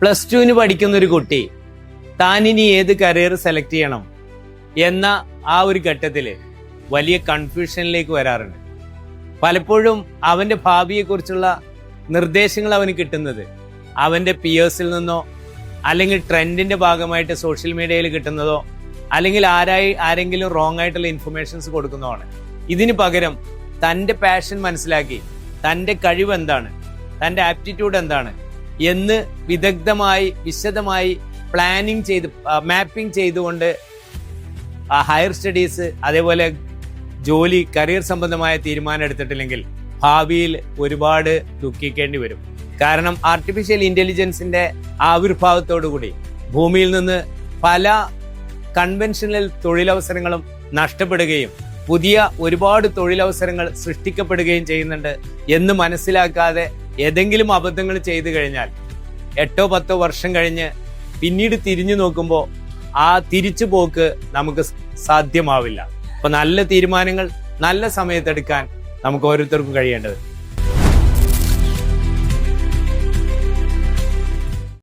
+2 പഠിക്കുന്ന ഒരു കുട്ടി താനിനി ഏത് കരിയർ സെലക്ട് ചെയ്യണം എന്ന ആ ഒരു ഘട്ടത്തിൽ വലിയ കൺഫ്യൂഷനിലേക്ക് വരാറുണ്ട്. പലപ്പോഴും അവൻ്റെ ഭാവിയെക്കുറിച്ചുള്ള നിർദ്ദേശങ്ങൾ അവന് കിട്ടുന്നത് അവൻ്റെ പിയേഴ്സിൽ നിന്നോ അല്ലെങ്കിൽ ട്രെൻഡിൻ്റെ ഭാഗമായിട്ട് സോഷ്യൽ മീഡിയയിൽ കിട്ടുന്നതോ അല്ലെങ്കിൽ ആരെങ്കിലും റോങ് ആയിട്ടുള്ള ഇൻഫർമേഷൻസ് കൊടുക്കുന്നതാണ്. ഇതിന് പകരം തൻ്റെ പാഷൻ മനസ്സിലാക്കി തൻ്റെ കഴിവ് എന്താണ്, തൻ്റെ ആപ്റ്റിറ്റ്യൂഡ് എന്താണ് എന്ന് വിശദമായി പ്ലാനിങ് ചെയ്ത് മാപ്പിംഗ് ചെയ്തുകൊണ്ട് ഹയർ സ്റ്റഡീസ് അതേപോലെ ജോലി കരിയർ സംബന്ധമായ തീരുമാനം എടുത്തിട്ടില്ലെങ്കിൽ ഭാവിയിൽ ഒരുപാട് ദുഃഖിക്കേണ്ടി വരും. കാരണം ആർട്ടിഫിഷ്യൽ ഇന്റലിജൻസിന്റെ ആവിർഭാവത്തോടുകൂടി ഭൂമിയിൽ നിന്ന് പല കൺവെൻഷണൽ തൊഴിലവസരങ്ങളും നഷ്ടപ്പെടുകയും പുതിയ ഒരുപാട് തൊഴിലവസരങ്ങൾ സൃഷ്ടിക്കപ്പെടുകയും ചെയ്യുന്നുണ്ട് എന്ന് മനസ്സിലാക്കാതെ ഏതെങ്കിലും അബദ്ധങ്ങൾ ചെയ്തു കഴിഞ്ഞാൽ 8-10 വർഷം കഴിഞ്ഞ് പിന്നീട് തിരിഞ്ഞു നോക്കുമ്പോൾ ആ തിരിച്ചു പോക്ക് നമുക്ക് സാധ്യമാവില്ല. അപ്പൊ നല്ല തീരുമാനങ്ങൾ നല്ല സമയത്തെടുക്കാൻ നമുക്ക് ഓരോരുത്തർക്കും കഴിയേണ്ടത്.